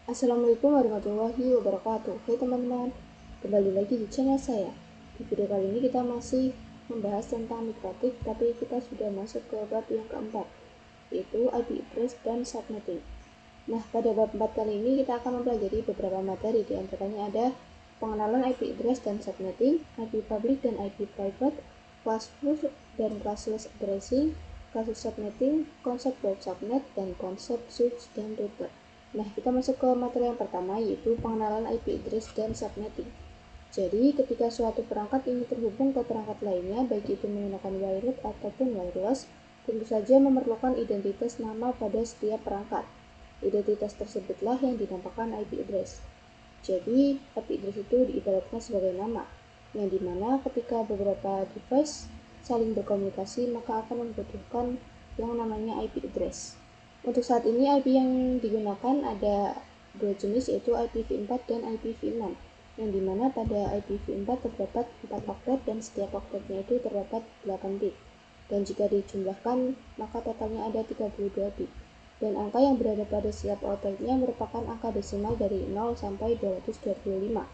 Assalamualaikum warahmatullahi wabarakatuh. Hai teman-teman, kembali lagi di channel saya. Di video kali ini kita masih membahas tentang mikrotik, tapi kita sudah masuk ke bab yang keempat, yaitu IP address dan subnetting. Nah, pada bab 4 kali ini kita akan mempelajari beberapa materi, di antaranya ada pengenalan IP address dan subnetting, IP public dan IP private, class full dan classless addressing, kasus subnetting, konsep web subnet, dan konsep switch dan router. Nah, kita masuk ke materi yang pertama, yaitu pengenalan IP address dan subnetting. Jadi, ketika suatu perangkat ingin terhubung ke perangkat lainnya, baik itu menggunakan wired ataupun wireless, tentu saja memerlukan identitas nama pada setiap perangkat. Identitas tersebutlah yang dinamakan IP address. Jadi, IP address itu diibaratkan sebagai nama, yang dimana ketika beberapa device saling berkomunikasi, maka akan membutuhkan yang namanya IP address. Untuk saat ini IP yang digunakan ada dua jenis, yaitu IPv4 dan IPv6, yang dimana pada IPv4 terdapat 4 oktet dan setiap oktetnya itu terdapat 8 bit, dan jika dijumlahkan maka totalnya ada 32 bit, dan angka yang berada pada setiap oktetnya merupakan angka desimal dari 0 sampai 225.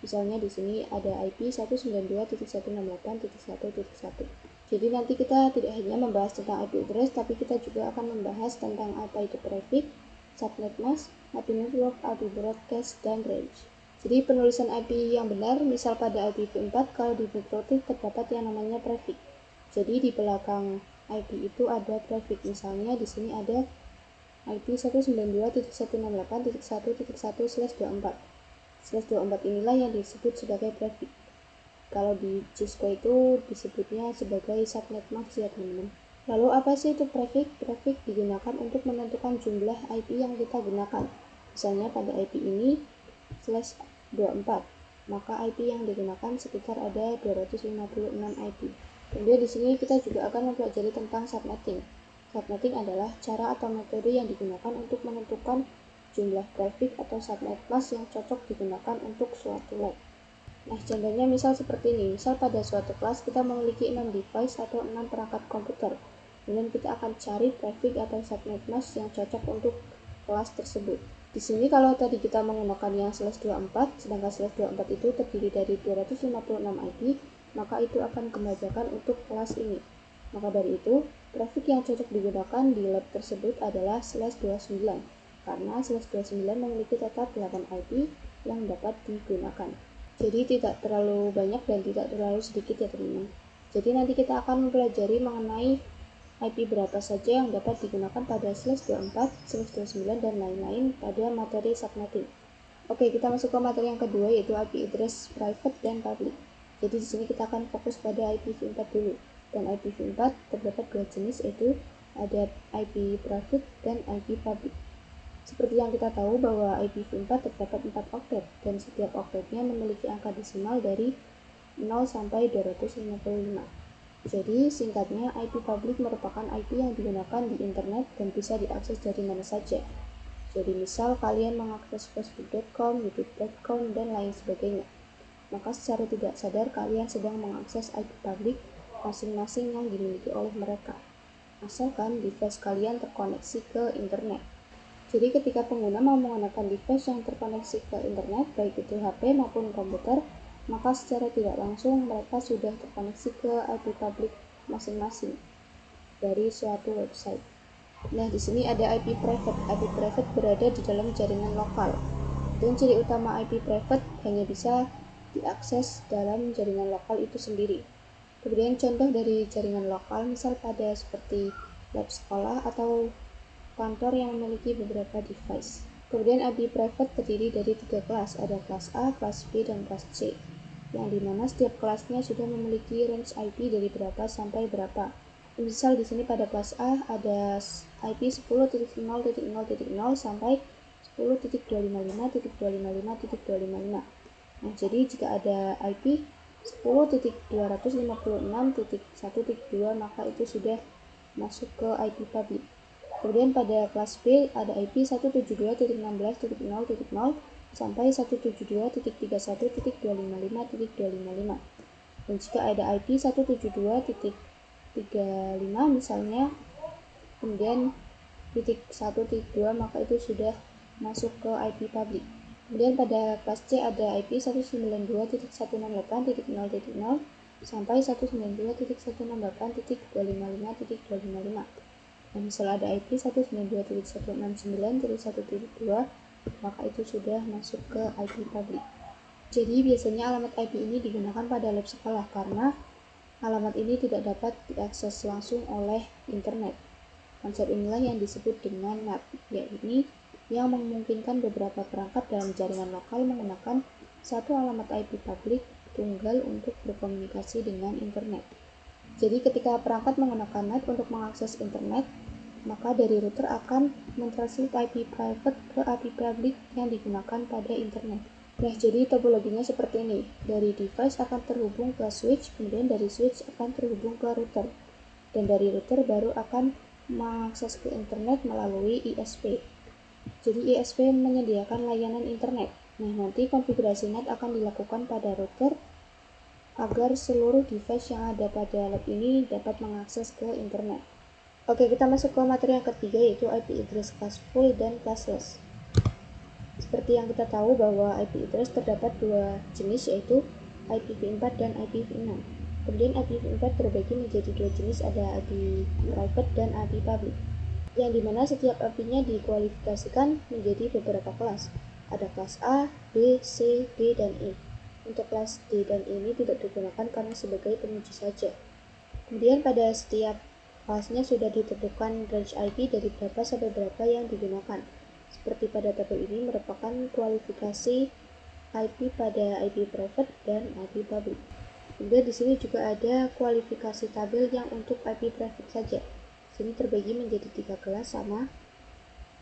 Misalnya di sini ada IP 192.168.1.1. Jadi nanti kita tidak hanya membahas tentang IP address, tapi kita juga akan membahas tentang apa itu prefix, subnet mask, IP network, IP broadcast, dan range. Jadi penulisan IP yang benar, misal pada IPv4, kalau di mikrotik terdapat yang namanya prefix. Jadi di belakang IP itu ada prefix. Misalnya di sini ada IP 192.168.1.1/24. /24 inilah yang disebut sebagai prefix. Kalau di Cisco itu disebutnya sebagai subnet mask ya teman-teman. Lalu apa sih itu prefix? Prefix digunakan untuk menentukan jumlah IP yang kita gunakan. Misalnya pada IP ini /24, maka IP yang digunakan sekitar ada 256 IP. Kemudian di sini kita juga akan mempelajari tentang subnetting. Subnetting adalah cara atau metode yang digunakan untuk menentukan jumlah prefix atau subnet mask yang cocok digunakan untuk suatu lab. Nah, contohnya misal seperti ini. Misal pada suatu kelas kita memiliki 6 device atau 6 perangkat komputer. Kemudian kita akan cari prefix atau subnet mask yang cocok untuk kelas tersebut. Di sini kalau tadi kita menggunakan yang /24, sedangkan /24 itu terdiri dari 256 IP, maka itu akan kembajakan untuk kelas ini. Maka dari itu, prefix yang cocok digunakan di lab tersebut adalah /29, karena /29 memiliki total 8 IP yang dapat digunakan. Jadi tidak terlalu banyak dan tidak terlalu sedikit ya teman-teman. Jadi nanti kita akan mempelajari mengenai IP berapa saja yang dapat digunakan pada /24, /29 dan lain-lain pada materi subnetting. Oke, kita masuk ke materi yang kedua, yaitu IP address private dan public. Jadi di sini kita akan fokus pada IPv4 dulu. Dan IPv4 terdapat dua jenis, yaitu ada IP private dan IP public. Seperti yang kita tahu bahwa IPv4 terdapat 4 oktet dan setiap oktetnya memiliki angka desimal dari 0 sampai 255. Jadi singkatnya IP public merupakan IP yang digunakan di internet dan bisa diakses dari mana saja. Jadi misal kalian mengakses facebook.com, youtube.com, dan lain sebagainya, maka secara tidak sadar kalian sedang mengakses IP public masing-masing yang dimiliki oleh mereka, asalkan device kalian terkoneksi ke internet. Jadi ketika pengguna mau menggunakan device yang terkoneksi ke internet, baik itu HP maupun komputer, maka secara tidak langsung mereka sudah terkoneksi ke IP public masing-masing dari suatu website. Nah, di sini ada IP private. IP private berada di dalam jaringan lokal. Dan ciri utama IP private hanya bisa diakses dalam jaringan lokal itu sendiri. Kemudian contoh dari jaringan lokal misal pada seperti lab sekolah atau kantor yang memiliki beberapa device. Kemudian IP private terdiri dari 3 kelas, ada kelas A, kelas B, dan kelas C, yang dimana setiap kelasnya sudah memiliki range IP dari berapa sampai berapa. Misal di sini pada kelas A ada IP 10.0.0.0 sampai 10.255.255.255. Nah, jadi jika ada IP 10.256.1.2 maka itu sudah masuk ke IP public. Kemudian pada kelas B ada IP 172.16.0.0 sampai 172.31.255.255. Dan jika ada IP 172.35 misalnya, kemudian titik 1.2 maka itu sudah masuk ke IP public. Kemudian pada kelas C ada IP 192.168.0.0 sampai 192.168.255.255. Dan misalnya ada IP 192.169.1.2, maka itu sudah masuk ke IP public. Jadi biasanya alamat IP ini digunakan pada lab sekolah karena alamat ini tidak dapat diakses langsung oleh internet. Konsep inilah yang disebut dengan NAT, yaitu yang memungkinkan beberapa perangkat dalam jaringan lokal menggunakan satu alamat IP publik tunggal untuk berkomunikasi dengan internet. Jadi ketika perangkat menggunakan NAT untuk mengakses internet, maka dari router akan mentranslate IP private ke IP public yang digunakan pada internet. Nah, jadi topologinya seperti ini. Dari device akan terhubung ke switch, kemudian dari switch akan terhubung ke router. Dan dari router baru akan mengakses ke internet melalui ISP. Jadi ISP menyediakan layanan internet. Nah, nanti konfigurasi NAT akan dilakukan pada router agar seluruh device yang ada pada lab ini dapat mengakses ke internet. Oke, kita masuk ke materi yang ketiga, yaitu IP address class full dan classless. Seperti yang kita tahu bahwa IP address terdapat dua jenis, yaitu IPv4 dan IPv6. Kemudian IPv4 terbagi menjadi dua jenis, ada IP private dan IP public, yang dimana setiap IP-nya dikualifikasikan menjadi beberapa kelas. Ada kelas A, B, C, D, dan E. Untuk kelas D dan E ini tidak digunakan karena sebagai penguji saja. Kemudian pada setiap kelasnya sudah ditentukan range IP dari berapa sampai berapa yang digunakan. Seperti pada tabel ini merupakan kualifikasi IP pada IP private dan IP public. Kemudian di sini juga ada kualifikasi tabel yang untuk IP private saja. Sini terbagi menjadi 3 kelas sama,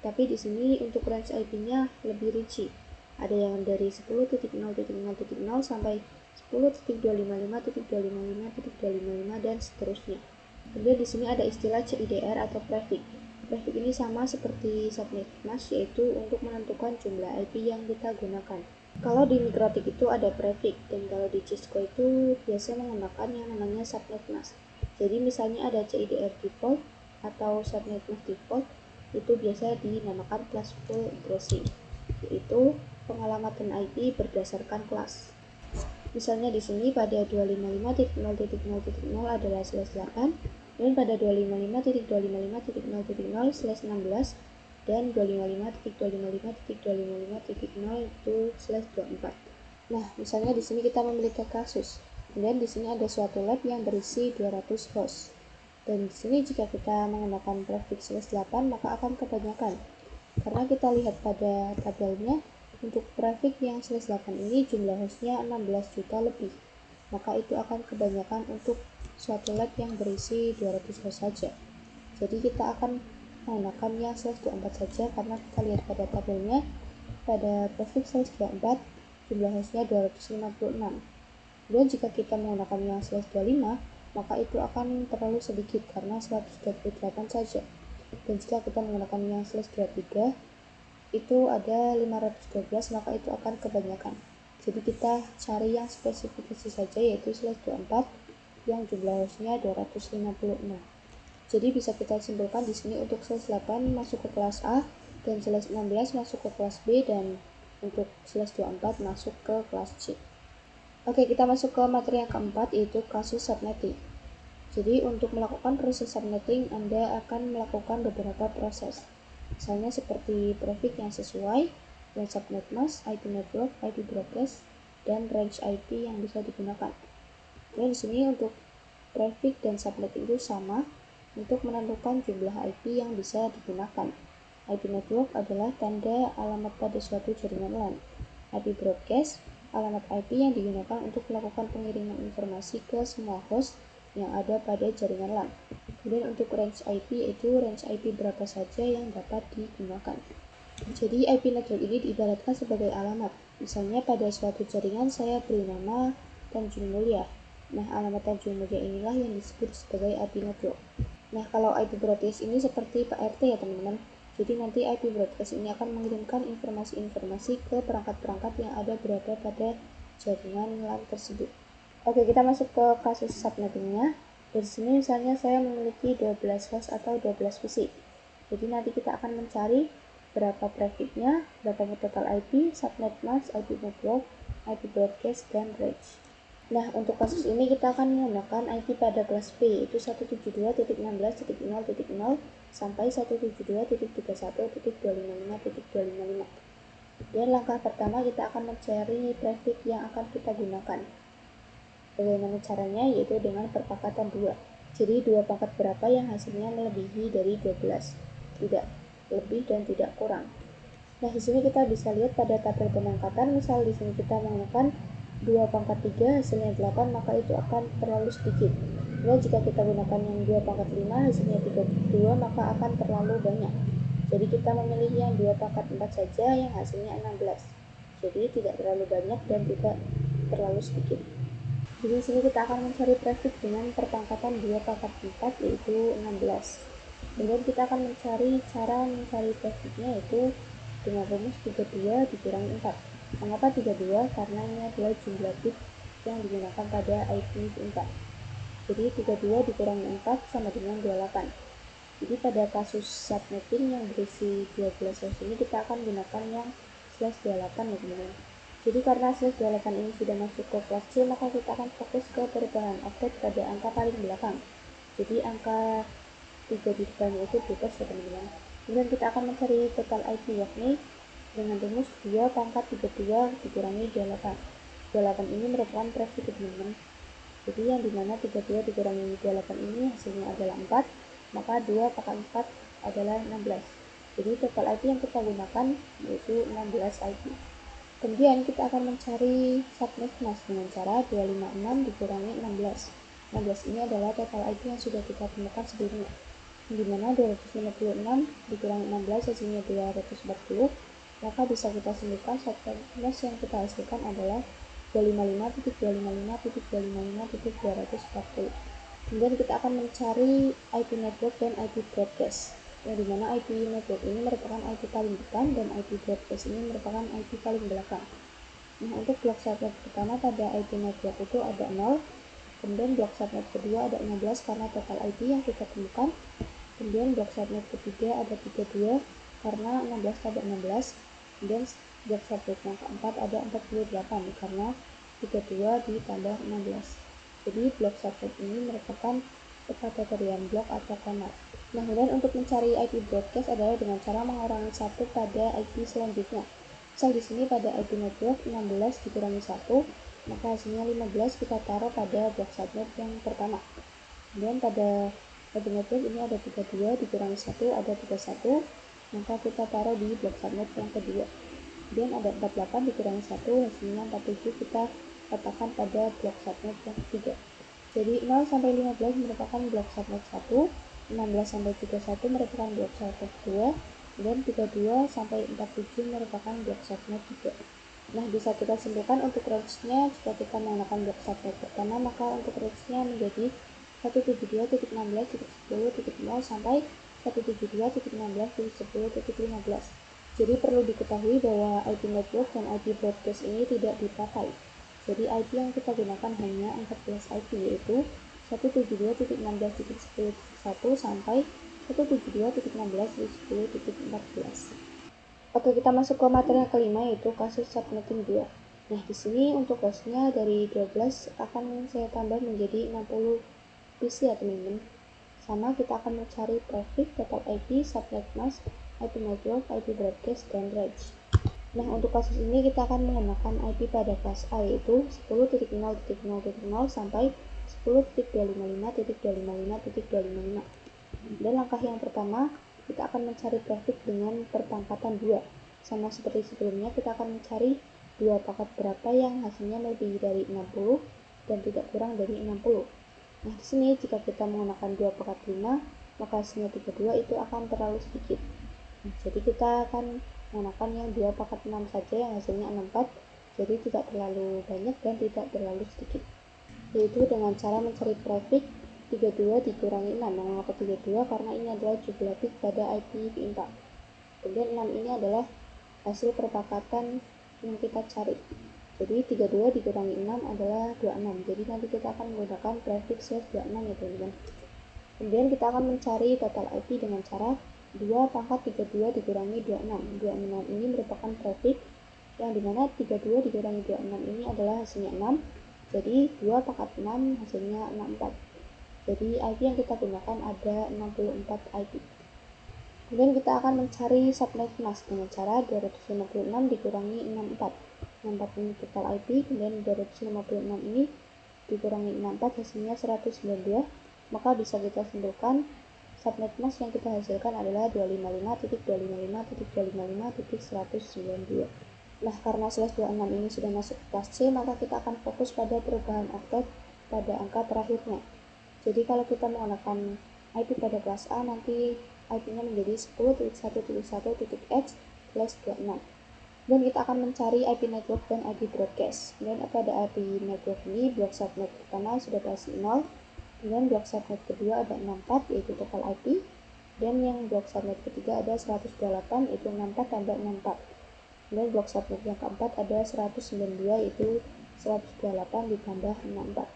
tapi di sini untuk range IP-nya lebih rinci. Ada yang dari 10.0.0.0 sampai 10.255.255.255 dan seterusnya. Kemudian di sini ada istilah CIDR atau prefix. Prefix ini sama seperti subnet mask, yaitu untuk menentukan jumlah IP yang kita gunakan. Kalau di Mikrotik itu ada prefix, dan kalau di Cisco itu biasanya menggunakan yang namanya subnet mask. Jadi misalnya ada CIDR default atau subnet mask default, itu biasa dinamakan classful addressing, yaitu pengalamatan IP berdasarkan kelas. Misalnya di sini pada 255.0.0.0 adalah /8, dan pada 255.255.0.0/16 dan 255.255.255.0 itu /24. Nah, misalnya di sini kita memiliki kasus. Kemudian di sini ada suatu lab yang berisi 200 host. Dan di sini jika kita menggunakan prefix /8 maka akan kebanyakan. Karena kita lihat pada tabelnya, untuk prefix yang /8 ini jumlah hostnya 16 juta lebih. Maka itu akan kebanyakan untuk suatu lab yang berisi 200 host saja. Jadi kita akan menggunakan yang /24 saja karena kita lihat pada tabelnya, pada prefix /24 jumlah hostnya 256. Dan jika kita menggunakan yang /25, maka itu akan terlalu sedikit karena 128 saja. Dan jika kita menggunakan yang /23, itu ada 512, maka itu akan kebanyakan. Jadi kita cari yang spesifikasi saja, yaitu /24 yang jumlah hostnya 256. Jadi bisa kita simpulkan di sini untuk /8 masuk ke kelas A, dan /16 masuk ke kelas B, dan untuk /24 masuk ke kelas C. Oke, kita masuk ke materi yang keempat, yaitu kasus subnetting. Jadi untuk melakukan proses subnetting, Anda akan melakukan beberapa proses. Misalnya seperti prefix yang sesuai, dan subnet mask, IP network, IP broadcast, dan range IP yang bisa digunakan. Dan di sini untuk prefix dan subnet itu sama untuk menentukan jumlah IP yang bisa digunakan. IP network adalah tanda alamat pada suatu jaringan LAN. IP broadcast alamat IP yang digunakan untuk melakukan pengiriman informasi ke semua host yang ada pada jaringan LAN. Kemudian untuk range IP itu range IP berapa saja yang dapat digunakan. Jadi IP network ini diibaratkan sebagai alamat. Misalnya pada suatu jaringan saya beri nama Tanjung Mulia. Nah, alamat Tanjung Mulia inilah yang disebut sebagai IP network. Nah, kalau IP broadcast ini seperti PRT ya teman-teman. Jadi nanti IP broadcast ini akan mengirimkan informasi-informasi ke perangkat-perangkat yang ada berada pada jaringan LAN tersebut. Oke, kita masuk ke kasus subnettingnya. Dari sini misalnya saya memiliki 12 host atau 12 PC. Jadi nanti kita akan mencari berapa trafficnya, berapa total IP, subnet mask, IP network, IP broadcast, dan range. Nah, untuk kasus ini kita akan menggunakan IP pada kelas B, yaitu 172.16.0.0 sampai 172.31.255.255. Dan langkah pertama kita akan mencari traffic yang akan kita gunakan. Bagaimana caranya? Yaitu dengan perpangkatan 2. Jadi 2 pangkat berapa yang hasilnya melebihi dari 12. Tidak lebih dan tidak kurang. Nah, di sini kita bisa lihat pada tabel pemangkatan, misal di sini kita menggunakan 2 pangkat 3 hasilnya 8, maka itu akan terlalu sedikit. Dan jika kita gunakan yang 2 pangkat 5 hasilnya 32, maka akan terlalu banyak. Jadi kita memilih yang 2 pangkat 4 saja yang hasilnya 16. Jadi tidak terlalu banyak dan tidak terlalu sedikit. Jadi di sini kita akan mencari traffic dengan perpangkatan 2 pangkat 4 yaitu 16. Kemudian kita akan mencari cara mencari trafficnya yaitu dengan rumus 32 dikurangi 4. Mengapa 32? Karena ini adalah jumlah bit yang digunakan pada IP4. Jadi 32 dikurangi 4 sama dengan 28. Jadi pada kasus subnetting yang berisi 12 slash ini kita akan gunakan yang slash 28 ya teman-teman. Jadi karena slash 28 ini sudah masuk ke kelas C, maka kita akan fokus ke perubahan offset pada angka paling belakang. Jadi angka 3 di depannya itu bebas ya teman-teman. Kemudian kita akan mencari total IP yakni dengan rumus 2 pangkat 32 dikurangi 28. 28 ini merupakan traffic teman-teman. Jadi yang dimana 32 dikurangi 28 ini hasilnya adalah 4, maka 2 pangkat 4 adalah 16. Jadi total IP yang kita gunakan yaitu 16 IP. Kemudian kita akan mencari subnet mask dengan cara 256 dikurangi 16. 16 ini adalah total IP yang sudah kita temukan sebelumnya, di mana 256 dikurangi 16 hasilnya 240, maka bisa kita simpulkan subnet mask yang kita hasilkan adalah 255.255.255.240. Kemudian kita akan mencari IP network dan IP broadcast, yang dimana IP network ini merupakan IP paling depan dan IP broadcast ini merupakan IP paling belakang. Nah, untuk blok subnet pertama pada IP network itu ada 0, kemudian blok subnet kedua ada 15 karena total IP yang kita temukan, kemudian blok subnet ketiga ada 32 karena 16 tambah 16, kemudian blok subnet yang keempat ada 48 karena 32 ditambah 16. Jadi blok subnet ini merupakan kategorian blok atau kamar. Nah, kemudian untuk mencari IP broadcast adalah dengan cara mengurangi 1 pada IP selanjutnya. Misal di sini pada IP network 16 dikurangi 1, maka hasilnya 15 kita taruh pada blok subnet yang pertama. Kemudian pada IP network ini ada 32 dikurangi 1 ada 31, maka kita taruh di blok subnet yang kedua. Kemudian ada 48 dikurangi 1 hasilnya 47, kita letakkan pada blok subnet yang ketiga. Jadi 0 sampai 15 merupakan blok subnet 1, 16 sampai 31 merupakan blok subnet 2, dan 32 sampai 47 merupakan blok subnet 3. Nah, bisa kita simpulkan untuk range-nya jika kita menggunakan blok subnet pertama, maka untuk range-nya menjadi 172.16.10.0 sampai 172.16.10.15. Jadi perlu diketahui bahwa IP network dan IP broadcast ini tidak dipakai. Jadi IP yang kita gunakan hanya 14 IP, yaitu 172.16.10.1 sampai 172.16.10.14. Oke, kita masuk ke materi yang kelima yaitu kasus subnetting 2. Nah, di sini untuk hostnya dari 12 akan saya tambah menjadi 60 PC ya teman-teman. Sama kita akan mencari traffic, total IP, subnet mask, IP network, IP broadcast, dan range. Nah, untuk kasus ini kita akan menggunakan IP pada kelas A yaitu 10.0.0.0 sampai 10.255.255.255. Dan langkah yang pertama, kita akan mencari traffic dengan perpangkatan 2. Sama seperti sebelumnya, kita akan mencari 2 pangkat berapa yang hasilnya lebih dari 60 dan tidak kurang dari 60. Nah, di sini jika kita menggunakan 2 pangkat 5, maka hasilnya 32 itu akan terlalu sedikit. Nah, jadi kita akan menggunakan yang 2 pangkat 6 saja yang hasilnya 64, jadi tidak terlalu banyak dan tidak terlalu sedikit. Yaitu dengan cara mencari traffic 32 dikurangi 6. Mengapa 32? Karena ini adalah jumlah bit pada IP4. Kemudian 6 ini adalah hasil perpangkatan yang kita cari. Jadi 32 dikurangi 6 adalah 26. Jadi nanti kita akan menggunakan traffic slash 26 ya teman-teman. Kemudian kita akan mencari total IP dengan cara 2 pangkat 32 dikurangi 26. 26 ini merupakan prefix yang dimana 32 dikurangi 26 ini adalah hasilnya 6. Jadi 2 pangkat 6 hasilnya 64. Jadi IP yang kita gunakan ada 64 IP. Kemudian kita akan mencari subnet mask dengan cara 256 dikurangi 64. 64 ini total IP, kemudian 256 ini dikurangi 64 hasilnya 192. Maka bisa kita simpulkan subnet mask yang kita hasilkan adalah 255.255.255.192. Nah, karena slash 26 ini sudah masuk kelas C, maka kita akan fokus pada perubahan oktet pada angka terakhirnya. Jadi kalau kita menggunakan IP pada kelas A, nanti IP-nya menjadi 10.1.1.x/26. Dan kita akan mencari IP network dan IP broadcast. Kemudian pada IP network ini, blok subnet pertama sudah pasti 0, kemudian blok subnet kedua ada 64 yaitu total IP, dan yang blok subnet ketiga ada 128 yaitu 64 tambah 64. Kemudian blok subnet yang keempat ada 192 yaitu 128 ditambah 64.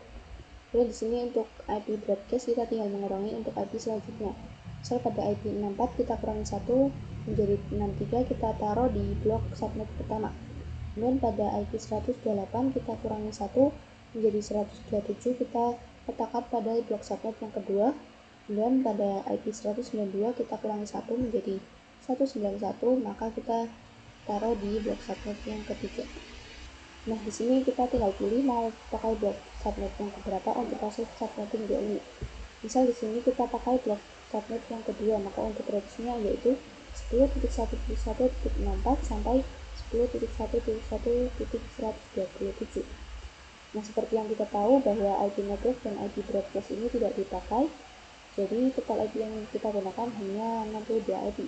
Kemudian di sini untuk IP broadcast kita tinggal mengurangi untuk IP selanjutnya. Misal pada IP 64 kita kurangi 1 menjadi 63, kita taruh di blok subnet pertama. Kemudian pada IP 128 kita kurangi 1 menjadi 127, kita letakkan pada blok subnet yang kedua. Kemudian pada IP 192 kita kurangi 1 menjadi 191, maka kita taruh di blok subnet yang ketiga. Nah, di sini kita tinggal pilih mau pakai blok subnet yang keberapa untuk kasus subnetting 2 ini. Misal di sini kita pakai blok subnet yang kedua, maka untuk range-nya yaitu 10.1.1.64 sampai 10.1.1.127. Nah, seperti yang kita tahu bahwa IP network dan IP broadcast ini tidak dipakai, jadi total IP yang kita gunakan hanya 62 IP.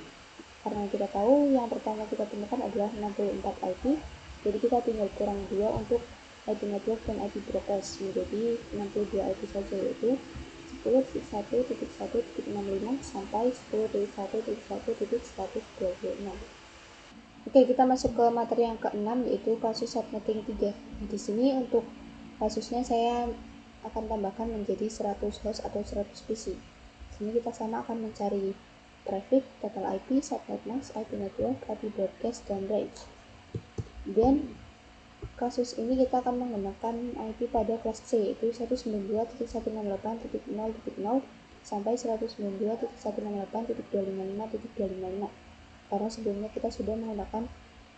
Karena kita tahu yang pertama kita temukan adalah 64 IP, jadi kita tinggal kurang 2 untuk IP network dan IP broadcast menjadi 62 IP saja, yaitu 10.1.1.65 sampai 10.1.1.126. Oke, kita masuk ke materi yang ke-6 yaitu kasus subnetting 3. Di sini untuk kasusnya saya akan tambahkan menjadi 100 host atau 100 PC. Di sini kita sama akan mencari traffic, total IP, subnet mask, IP network, IP broadcast, dan range. Dan kasus ini kita akan menggunakan IP pada kelas C yaitu 192.168.0.0 sampai 192.168.255.255 karena sebelumnya kita sudah menggunakan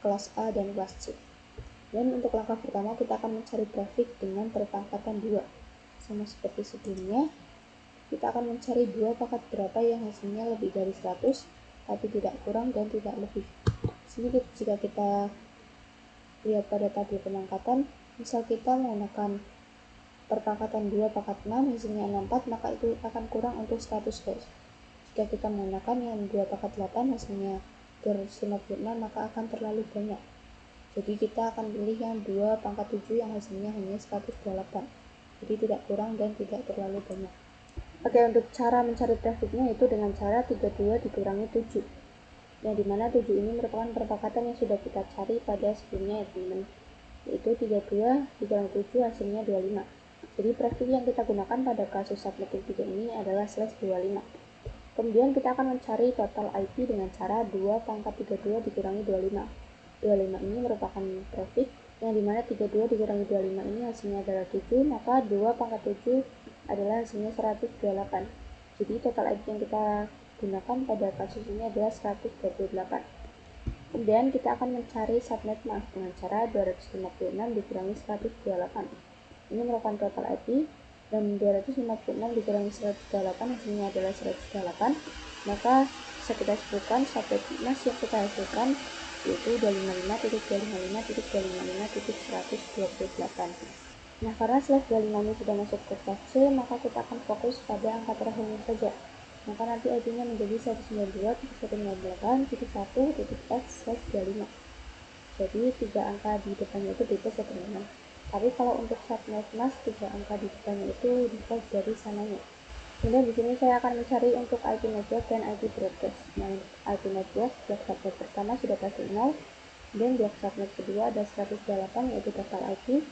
kelas A dan kelas C. Dan untuk langkah pertama kita akan mencari traffic dengan perpangkatan 2. Sama seperti sebelumnya, kita akan mencari 2 pangkat berapa yang hasilnya lebih dari 100 tapi tidak kurang dan tidak lebih. Sini jika kita lihat pada tabel pemangkatan, misal kita menggunakan perpangkatan 2 pangkat 6 hasilnya 64, maka itu akan kurang untuk 100 host. Jika kita menggunakan yang 2 pangkat 8 hasilnya 256, maka akan terlalu banyak. Jadi kita akan pilih yang 2 pangkat 7 yang hasilnya hanya 128. Jadi tidak kurang dan tidak terlalu banyak. Oke, untuk cara mencari trafficnya itu dengan cara 32 dikurangi 7. Yang dimana 7 ini merupakan perpangkatan yang sudah kita cari pada sebelumnya ya teman-teman, yaitu 32 dikurangi 7 hasilnya 25. Jadi prefix yang kita gunakan pada kasus subnetting 3 ini adalah /25. Kemudian kita akan mencari total IP dengan cara 2 pangkat 32 dikurangi 25. 25 ini merupakan prefix yang dimana 32 dikurangi 25 ini hasilnya adalah 7, maka 2 pangkat 7 adalah hasilnya 128. Jadi total IP yang kita gunakan pada kasus ini adalah 128. Kemudian kita akan mencari subnet mask dengan cara 256 dikurangi 128. Ini merupakan total IP, dan 256 dikurangi 128 hasilnya adalah 108. Maka bisa kita sebutkan subnet mask yang kita hasilkan yaitu 255.255.255.128. Nah, karena /25 ini sudah masuk ke kelas C, maka kita akan fokus pada angka terakhirnya saja. Maka nanti IP-nya menjadi 192.168.1.x/25. Jadi 3 angka di depannya itu bebas ya teman-teman. Tapi kalau untuk subnet mask 3 angka di depannya itu bebas dari sananya. Kemudian di sini saya akan mencari untuk IP network dan IP broadcast. Nah, IP network blok subnet pertama sudah pasti 0, dan blok subnet kedua ada 128 yaitu total IP,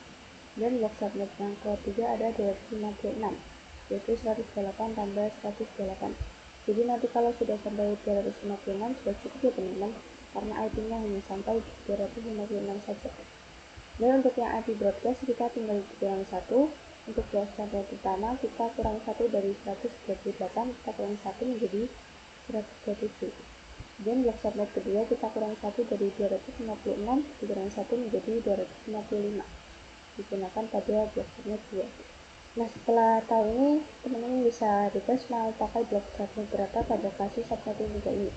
dan blok subnet yang ketiga ada 256 yaitu 108 tambah 108. Jadi nanti kalau sudah sampai 256 sudah cukup ya teman-teman, karena IP-nya hanya sampai 256 saja. Dan untuk yang IP broadcast kita tinggal kurangi 1. Untuk blok subnet pertama kita kurangi 1 dari 128, kita kurangi 1 menjadi 127. Dan blok subnet kedua kita kurangi 1 dari 256, dikurangi 1 menjadi 255. Digunakan pada blok subnet 2. Nah, setelah tahu ini, teman-teman bisa bebas mau pakai blok subnet berapa pada kasus subnet yang 3 ini.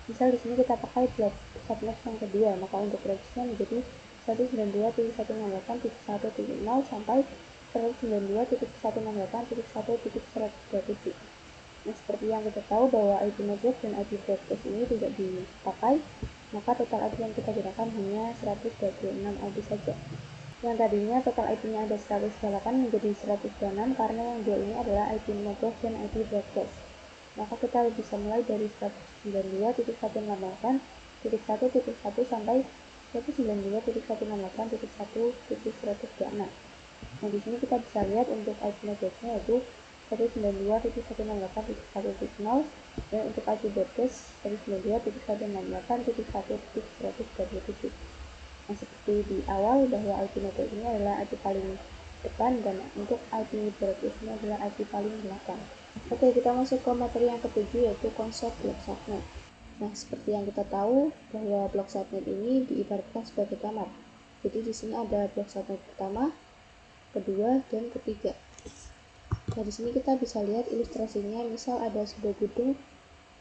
Misal di sini kita pakai blok subnet yang kedua, maka untuk range-nya menjadi 192.168.1.0 sampai 192.168.1.127. Nah, seperti yang kita tahu bahwa IP network dan IP broadcast ini tidak dipakai, maka total IP yang kita gunakan hanya 126 IP saja. Yang tadinya total IP-nya ada 128 menjadi 126 karena yang dua ini adalah IP network dan IP broadcast. Maka kita bisa mulai dari 192.168.1.1 sampai 192.168.1.126. Nah, di sini kita bisa lihat untuk IP networknya yaitu 192.168.1.0 dan untuk IP broadcast 192.168.1.127. Nah, seperti di awal bahwa IP network ini adalah IP paling depan dan untuk IP broadcast ini adalah IP paling belakang. Oke, kita masuk ke materi yang ketujuh yaitu konsep blok subnet. Nah, seperti yang kita tahu bahwa blok subnet ini diibaratkan sebagai kamar. Jadi di sini ada blok subnet pertama, kedua, dan ketiga. Nah, di sini kita bisa lihat ilustrasinya, misal ada sebuah gedung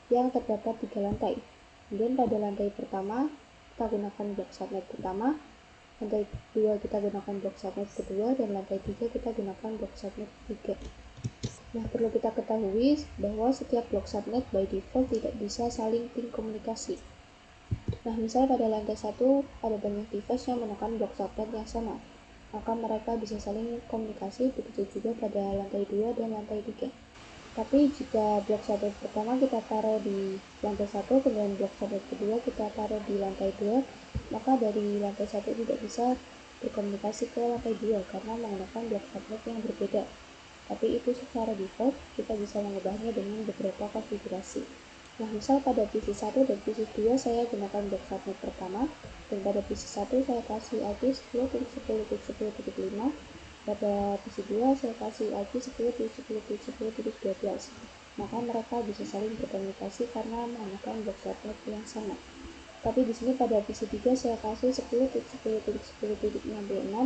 yang terdapat 3 lantai. Kemudian pada lantai pertama kita gunakan blok subnet pertama, lantai kedua kita gunakan blok subnet kedua, dan lantai 3 kita gunakan blok subnet ketiga. Nah, perlu kita ketahui bahwa setiap blok subnet by default tidak bisa saling ping komunikasi. Nah, misal pada lantai 1 ada banyak device yang menggunakan blok subnet yang sama, maka mereka bisa saling komunikasi, begitu juga pada lantai 2 dan lantai 3. Tapi jika blok subnet pertama kita taruh di lantai 1, kemudian blok subnet kedua kita taruh di lantai 2, maka dari lantai 1 tidak bisa berkomunikasi ke lantai 2 karena menggunakan blok subnet yang berbeda. Tapi itu secara default kita bisa mengubahnya dengan beberapa konfigurasi. Nah, misal pada PC 1 dan PC 2 saya gunakan blok subnet pertama, dan pada PC 1 saya kasih IP 10.10.10.5, pada PC 2 saya kasih IP 10.10.10.12, maka mereka bisa saling berkomunikasi karena menggunakan blok subnet yang sama. Tapi di sini pada PC 3 saya kasih 10.10.10.66,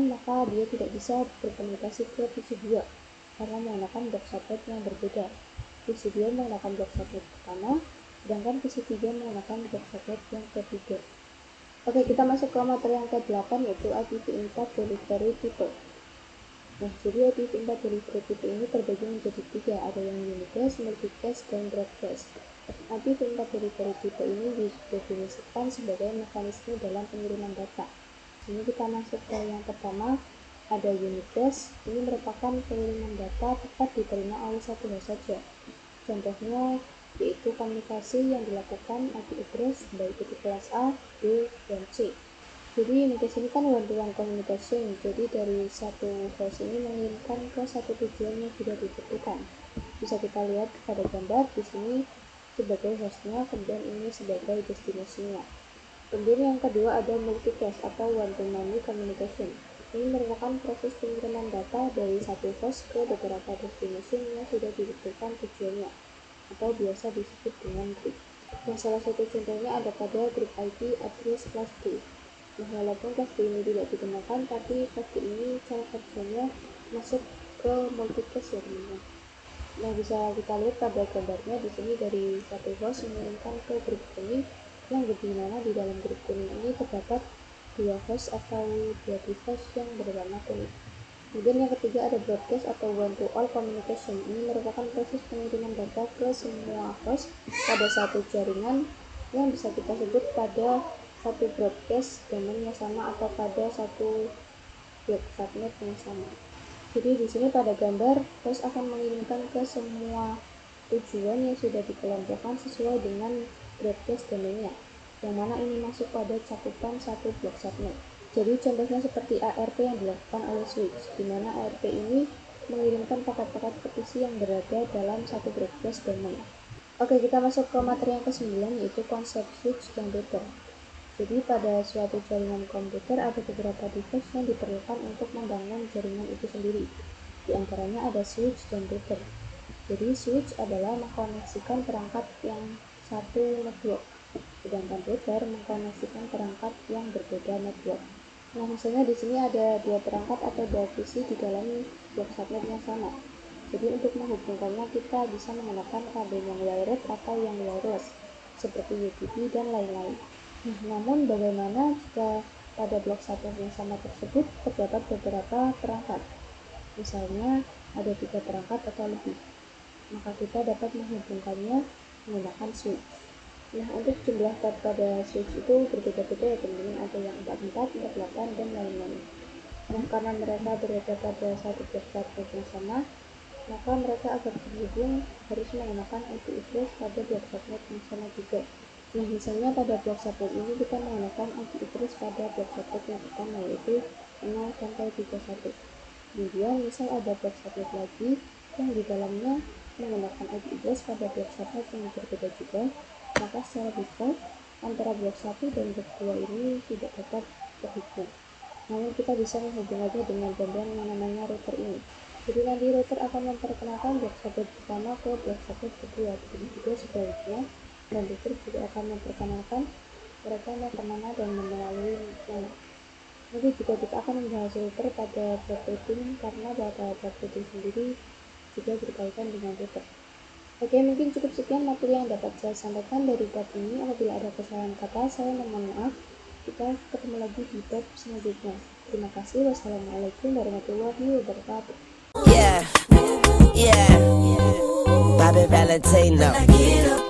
maka dia tidak bisa berkomunikasi ke PC 2 karena menggunakan blok subnet yang berbeda. PC 2 menggunakan blok subnet pertama, sedangkan PC 3 menggunakan blok subnet yang ketiga. Oke, kita masuk ke materi yang ke-8 yaitu IPv4 delivery type. Nah, jadi IPv4 delivery type ini terbagi menjadi 3, ada yang unicast, multicast, dan broadcast. IPv4 delivery type ini didefinisikan sebagai mekanisme dalam pengiriman data. Ini kita masuk ke yang pertama, ada unicast. Ini merupakan pengiriman data tepat diterima oleh satu host saja. Contohnya yaitu komunikasi yang dilakukan IP address baik itu kelas A, B, dan C. Jadi unicast ini kan one-to-one communication, jadi dari satu host ini mengirimkan ke satu tujuan yang sudah ditentukan. Bisa kita lihat pada gambar di sini sebagai hostnya, kemudian ini sebagai destinasinya. Kemudian yang kedua ada multicast atau one-to-many communication. Ini merupakan proses pengiriman data dari satu host ke beberapa destination yang sudah ditentukan tujuannya, atau biasa disebut dengan group. Nah, salah satu contohnya ada pada grup IP address class D. Nah, walaupun class D ini tidak digunakan, tapi class D ini cara kerjanya masuk ke multicast ya teman-teman. Nah, bisa kita lihat pada gambarnya di sini dari satu host mengirimkan ke grup kuning, yang dimana di dalam grup kuning ini terdapat dua host atau dua device yang berwarna kuning. Kemudian yang ketiga ada broadcast atau one-to-all communication. Ini merupakan proses pengiriman data ke semua host pada satu jaringan yang bisa kita sebut pada satu broadcast domain yang sama atau pada satu blok subnet yang sama. Jadi di sini pada gambar host akan mengirimkan ke semua tujuan yang sudah dikelompokkan sesuai dengan broadcast domainnya, yang mana ini masuk pada cakupan satu blok subnet. Jadi contohnya seperti ARP yang dilakukan oleh switch, di mana ARP ini mengirimkan paket-paket petisi yang berada dalam satu broadcast domain. Oke, kita masuk ke materi yang ke-9, yaitu konsep switch dan router. Jadi pada suatu jaringan komputer ada beberapa device yang diperlukan untuk membangun jaringan itu sendiri. Di antaranya ada switch dan router. Jadi switch adalah mengkoneksikan perangkat yang satu network, sedangkan router mengkoneksikan perangkat yang berbeda network. Nah, misalnya di sini ada dua perangkat atau dua PC di dalam blok subnet yang sama. Jadi untuk menghubungkannya kita bisa menggunakan kabel yang wired atau yang wireless seperti USB dan lain-lain. Nah, namun bagaimana jika pada blok subnet yang sama tersebut terdapat beberapa perangkat? Misalnya ada 3 perangkat atau lebih, maka kita dapat menghubungkannya menggunakan switch. Nah, untuk jumlah tab pada switch itu berbeda-beda ya teman-teman, ada yang 44, 48, dan lain-lain. Nah, karena mereka berada pada satu blok subnet yang sama, maka mereka agar terhubung harus menggunakan IP address pada blok subnet yang sama juga. Nah, misalnya pada blok subnet ini kita menggunakan IP address pada blok subnet yang pertama, yaitu 0 sampai 31. Kemudian misal ada blok subnet lagi yang di dalamnya menggunakan IP address pada blok subnet yang berbeda juga, maka secara default antara blok 1 dan blok 2 ini tidak dapat terhubung. Namun kita bisa menghubunginya dengan bantuan yang namanya router ini. Jadi nanti router akan memperkenalkan blok subnet pertama ke blok subnet kedua, begitu juga sebaliknya, dan router juga akan memperkenalkan mereka mau kemana dan melalui mana. Nanti juga kita akan membahas router pada blok routing, karena pada blok routing sendiri juga berkaitan dengan router. Oke, mungkin cukup sekian materi yang dapat saya sampaikan dari bab ini. Apabila ada kesalahan kata, saya mohon maaf. Kita ketemu lagi di bab selanjutnya. Terima kasih. Wassalamualaikum warahmatullahi wabarakatuh. Yeah, yeah, Bobby Valentino.